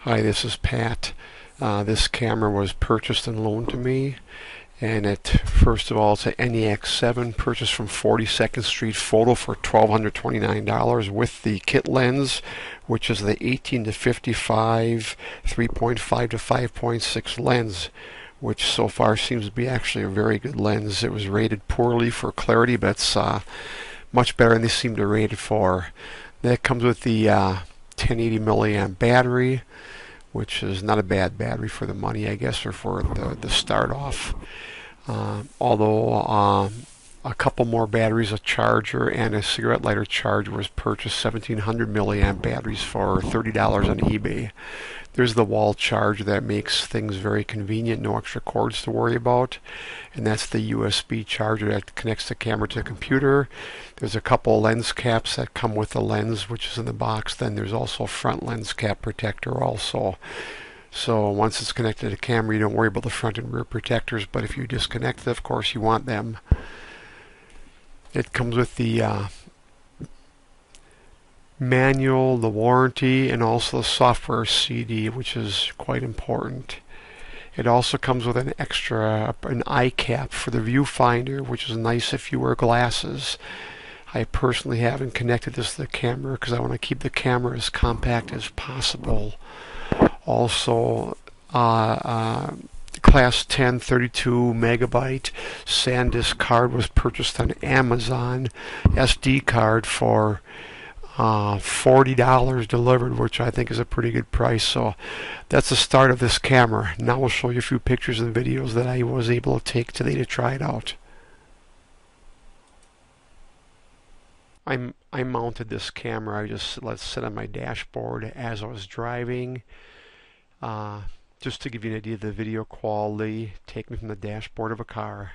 Hi, this is Pat. This camera was purchased and loaned to me, and first of all, it's an Nex-7 purchased from 42nd Street Photo for $1,229 with the kit lens, which is the 18 to 55 3.5 to 5.6 lens, which so far seems to be actually a very good lens. It was rated poorly for clarity, but it's much better than they seem to rate it for. That comes with the 1080 milliamp battery, which is not a bad battery for the money, I guess, or for the start off. Although a couple more batteries, a charger and a cigarette lighter charger was purchased, 1700 milliamp batteries for $30 on eBay. There's the wall charger that makes things very convenient, no extra cords to worry about. And that's the USB charger that connects the camera to the computer. There's a couple lens caps that come with the lens, which is in the box. Then there's also a front lens cap protector also. So once it's connected to the camera, you don't worry about the front and rear protectors, but if you disconnect it, of course, you want them. It comes with the manual, the warranty, and also the software CD, which is quite important. It also comes with an eye cap for the viewfinder, which is nice if you wear glasses. I personally haven't connected this to the camera because I want to keep the camera as compact as possible. Also, Class 10 32 megabyte SanDisk card was purchased on Amazon. SD card for $40 delivered, which I think is a pretty good price. So that's the start of this camera. Now I'll show you a few pictures and videos that I was able to take today to try it out. I mounted this camera. I just let it sit on my dashboard as I was driving. Just to give you an idea of the video quality, taken from the dashboard of a car.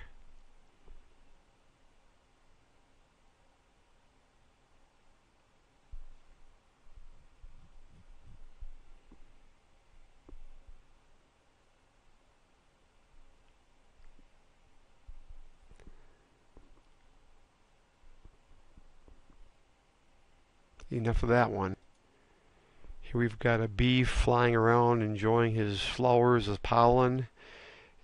Enough of that one. Here we've got a bee flying around enjoying his flowers, his pollen,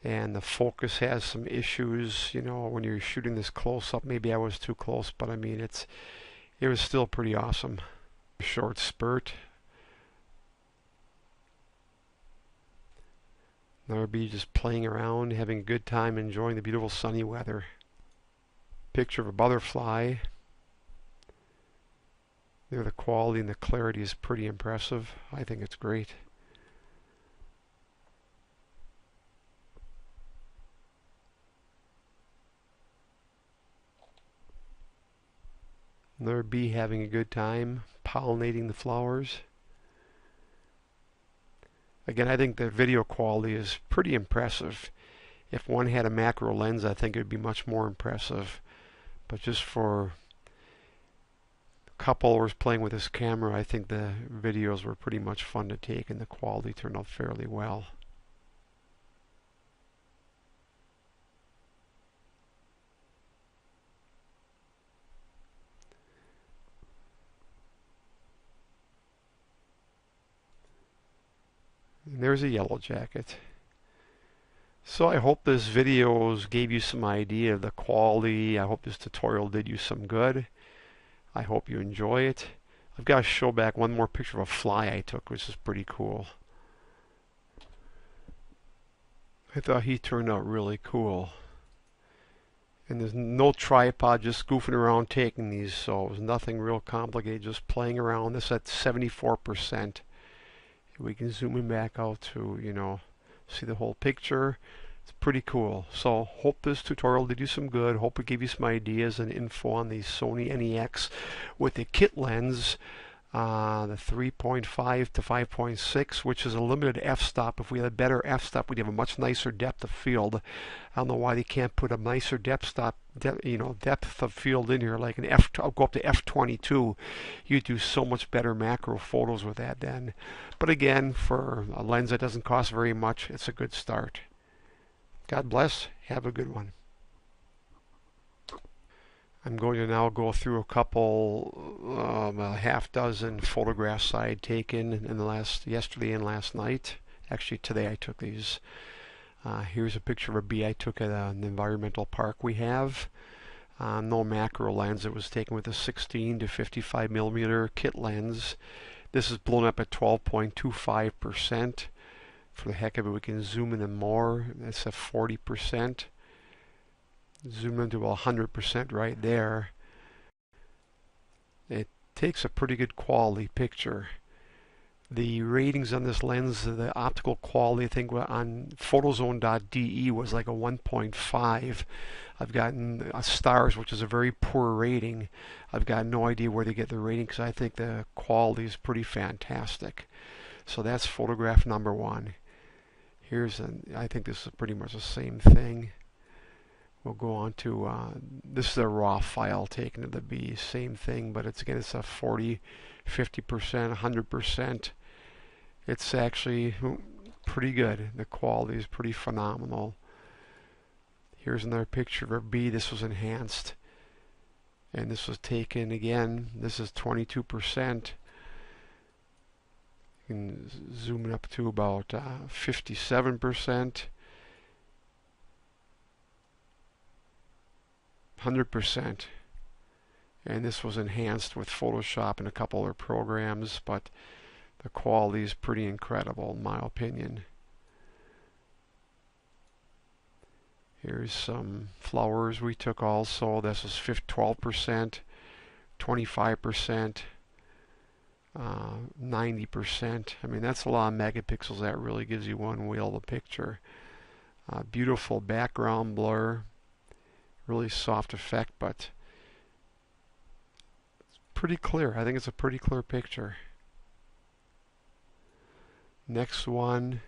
and the focus has some issues. You know, when you're shooting this close up, maybe I was too close, but I mean it was still pretty awesome. Short spurt. Another bee just playing around, having a good time, enjoying the beautiful sunny weather. Picture of a butterfly. There, the quality and the clarity is pretty impressive. I think it's great. Another bee having a good time, pollinating the flowers. Again, I think the video quality is pretty impressive. If one had a macro lens, I think it would be much more impressive. But just for couple was playing with this camera, I think the videos were pretty much fun to take and the quality turned out fairly well. And there's a yellow jacket. So I hope this video gave you some idea of the quality. I hope this tutorial did you some good. I hope you enjoy it. I've got to show back one more picture of a fly I took, which is pretty cool. I thought he turned out really cool. And there's no tripod, just goofing around taking these, so it was nothing real complicated, just playing around. This at 74%. We can zoom in back out to, you know, see the whole picture. It's pretty cool. So hope this tutorial did you some good. Hope it gave you some ideas and info on the Sony NEX with the kit lens, the 3.5 to 5.6, which is a limited f-stop. If we had a better f-stop, we'd have a much nicer depth of field. I don't know why they can't put a nicer depth of field in here, like I'll go up to f22. You do so much better macro photos with that then. But again, for a lens that doesn't cost very much, it's a good start. God bless. Have a good one. I'm going to now go through a couple, a half dozen photographs I had taken in yesterday and last night. Actually, today I took these. Here's a picture of a bee I took at an environmental park we have. No macro lens. It was taken with a 16 to 55 millimeter kit lens. This is blown up at 12.25%. For the heck of it, we can zoom in more. That's at 40%. Zoom into 100% right there. It takes a pretty good quality picture. The ratings on this lens, the optical quality, I think on photozone.de was like a 1.5. I've gotten stars, which is a very poor rating. I've got no idea where they get the rating because I think the quality is pretty fantastic. So that's photograph number one. I think this is pretty much the same thing. We'll go on to, this is a raw file taken of the bee, same thing, but it's a 40, 50%, 100%. It's actually pretty good. The quality is pretty phenomenal. Here's another picture of a bee. This was enhanced, and this was taken again. This is 22%. You can zoom it up to about 57%. 100%, and this was enhanced with Photoshop and a couple other programs, but the quality is pretty incredible in my opinion. Here's some flowers we took also. This was 12%, 25%, 90%. I mean, that's a lot of megapixels. That really gives you one wheel of the picture. Beautiful background blur. Really soft effect, but it's pretty clear. I think it's a pretty clear picture. Next one,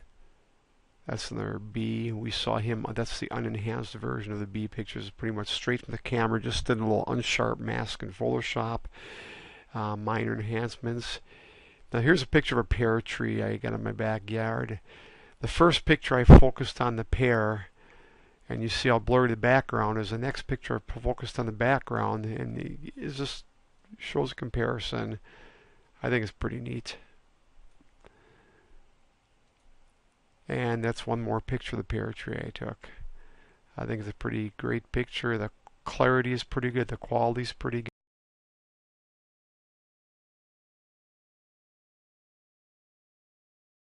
that's another bee. We saw him. That's the unenhanced version of the bee pictures. Pretty much straight from the camera. Just did a little unsharp mask in Photoshop. Minor enhancements. Now here's a picture of a pear tree I got in my backyard. The first picture I focused on the pear, and you see how blurry the background is. The next picture I focused on the background, and it just shows a comparison. I think it's pretty neat. And that's one more picture of the pear tree I took. I think it's a pretty great picture. The clarity is pretty good. The quality is pretty good.